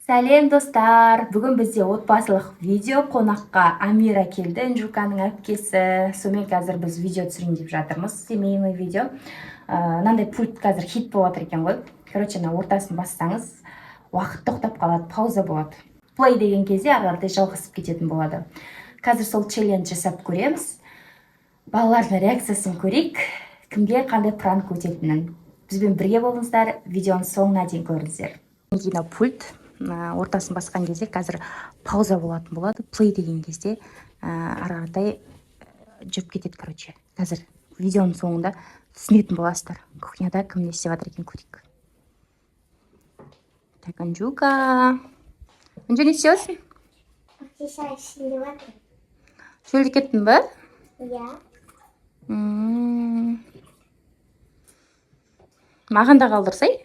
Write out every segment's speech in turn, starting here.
Сәлем достар! Бүгін бізде отбасылық видео қонаққа Амира келді, Нжуканың әпкесі. Сонымен қазір біз видео түсірейін деп жатырмыз. Семейный видео. Мынандай пульт қазір хит болып жатыр екен ғой. Короче, ортасын бассаңыз, уақыт тоқтап қалады, пауза болады. Play деген кезде ары қаратай жалғасып кететін болады. Қазір сол челлендж жасап көреміз. Балалардың реакциясын көрейік. Кімге қандай пранк өтетінін. Бізбен бірге болыңыздар, видеоның соңына дейін көріңіздер. Мына пульт ортасын басқан кезде қазір пауза болатын болады. Play деген кезде ары қаратай жүріп кетеді. Короче, қазір видеоның соңында түсінетін боласыздар. Кухняда кім не істеп жатыр екен көрейік. Так, Анжука. Анжу, не істеп жатырсың? Шөлде кеттің ба? Иә. Маған да қалдырсай.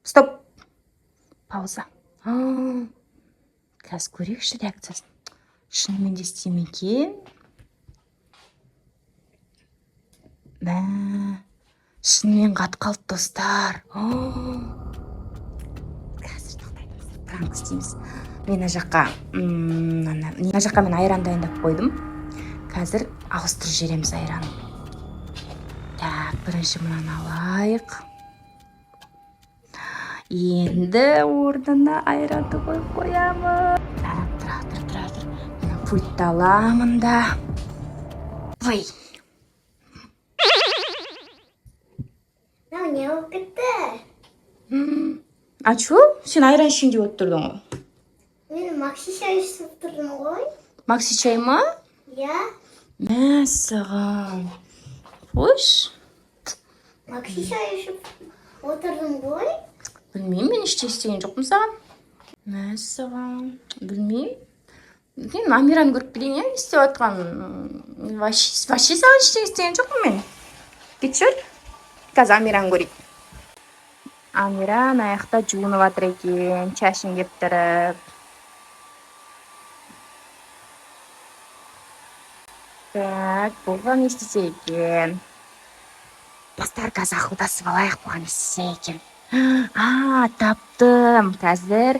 Стоп. Пауза. Қазір көрейікші реакциясын. Шынымен де істейме екен. Шынымен қат қалды достар. Қазір тоқтаймыз. Пранк істейміз. Мен мына жаққа мен айран дайындап қойдым. Қазір ауыстырып жібереміз айранын. Так, бірінші мынаны алайық. Енді орнына айранды қойып қоямын. Тұра. Мен пультті аламын да. Плей. Не болып кетті? А чо? Сен айран ішейін деп отырдың ғой. Мен Макси шай ішіп тұрдым ғой. Макси шай ма? Иә. Мәссаған. Қош. Макси шай ішіп отырдым ғой. Білмеймін, мен іште істеген жоқпын саған. Мәссаған. Білмеймін. Мен Амираны көріп келейін, не істеп жатқан? Вообще саған істеген жоқпын мен. Кетшір. Қазір Амираны көрейік. Амиран аяқта жуынып жатыр екен, шашын кептіріп. Так, бұған не істесе екен? Достар, қазір ақылдасып алайық, бұған не істесе екен? Таптым. Қазір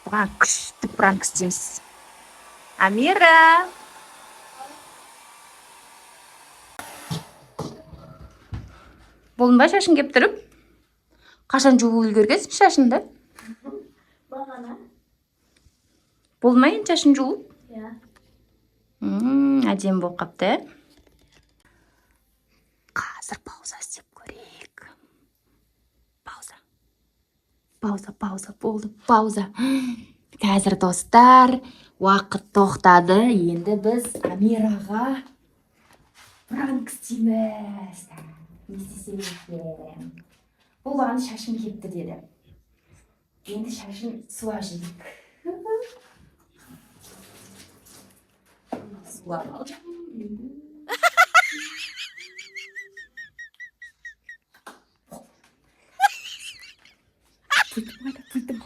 бұған күшті пранк істейміз. Амира! Болдың ба шашын кептіріп? Қашан жуып үлгергенсің шашынды? Бағана. Болды ма енді шашын жуып? Иә. Әдемі болып қапты, Қазір пауза істеп көрейік. Пауза, болды, пауза. Қазір достар, уақыт тоқтады. Енді біз Амираға пранк істейміз. Не істесем екен? Бұл оған шашын кепті деді. Енді шашын суа жейік. Пультым.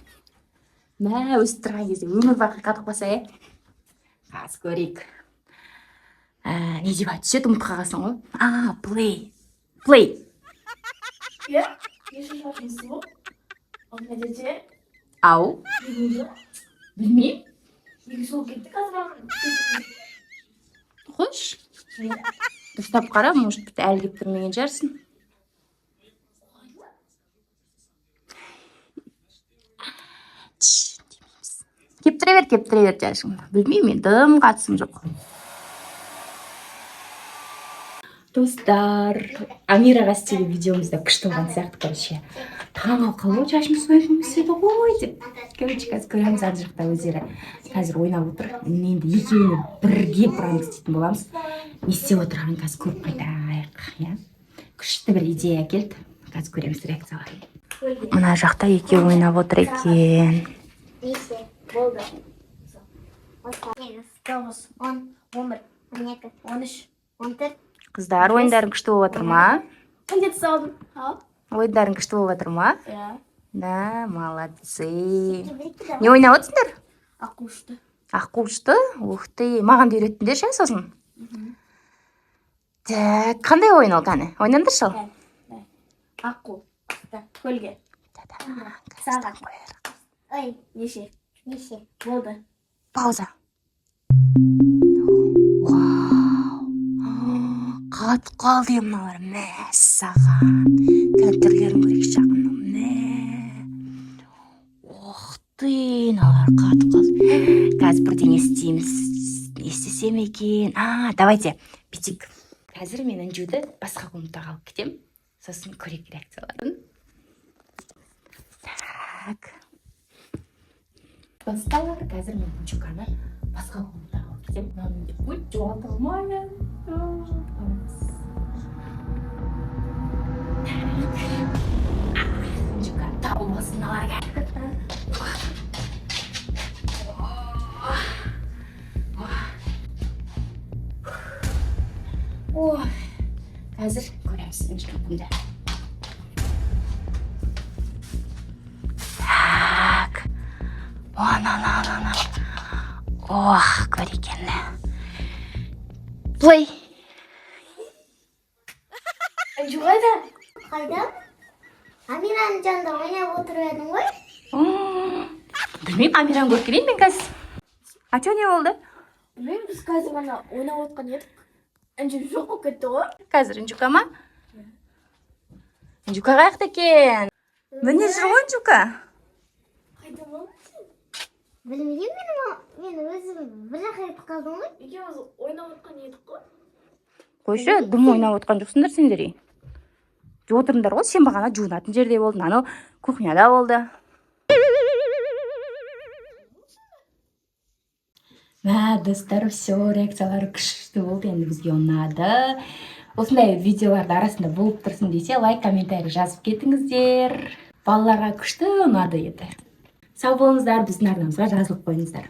Өсіп тұрған кезде өмір бақи қатып қалса, қазір көрейік. Не деп түседі, ұмытып қалғансың ғой? Play. Иә. Еші шашынсы бұл. Алдына дете. Ау. Білмеймін. Егі сол кетті қазір. Қош. Дұрыстап қара, может бітті әлі кеп тұрмеген жарсың. Кептіре бер жарсың. Білмеймін, мен дым қатысым жоқ. Достар, Амираға істеген видеомызда күшті болған сияқты, короче. Таң қалып, шашым суайып өседі ғой деп. Короче, қазір көреміз ар жақта өздері. Қазір ойнап отыр. Енді екеуіне бірге пранк істейтін боламыз. Не істеп отырғанын қазір көріп қайтайық. Күшті бір идея келді. Қазір көреміз реакцияларын. Мына жақта екеуі ойнап отыр екен. Неше, болды. 8, 9, 10, 11, 12, 13, 14. Қыздар, ойындарың күшті болып отыр ма? Қандет салдым. Ал. Ойындарың күшті болып отыр ма? Иә. Да, молодцы. Не ойнап отырсыңдар? Аққушты. Аққушты? Ух ты, маған да үйреттіңдер ше сосын? Так, қандай ойын ол кәне? Ойнаңдаршы ал. Аққу. Көлге. Сағат. Ой, неше? Болды. Пауза. Вау. Қатып қалды мыналар. Мәссаған. Контрлерін көрейік жағынан. Ох ты, мыналар қатып қалды. Қазір бірдеңе істейміз. Не істесем екен? Давайте бүйтейік. Қазір мен Анжуды басқа комнатаға алып кетемін. Сосын көрейік реакцияларын. Так. Достар, қазір мен Анжуканы басқа комнатаға алып кетемін. Мынаны пульт жоғалтылмайын. Анжука табылмасын аларға. Ой, қазір көреміз Анжукамды. Так. Ана. Ох, көрекені. Ой. Анжу қайда? Қайда? Амираның жанында ойнап отырып едің ғой? Білмеймін, Амираны көріп келейін мен қазір. Че не болды? Білмеймін, біз қазір ғана ойнап отқан едік. Анжу жоқ болып кетті ғой. Қазір Анжука ма? Анжука қаяқта екен? Міне жүр ғой Анжука. Қайда болмасын? Білмеймін, мен өзім бір жаққа кетіп қалдым ғой. Екеуміз ойнап отқан едік қой. Қойшы, дым ойнап отқан жоқсыңдар сендер. Отырыңдар ғой, сен бағана жуынатын жерде болдың, анау кухняда болды. Достар, все, реакциялары күшті болды, енді бізге ұнады. Осындай видеоларды арасында болып тұрсын десе, лайк, комментарий жазып кетіңіздер. Балаларға күшті ұнады еді. Сау болыңыздар, біздің арнамызға жазылып қойыңыздар.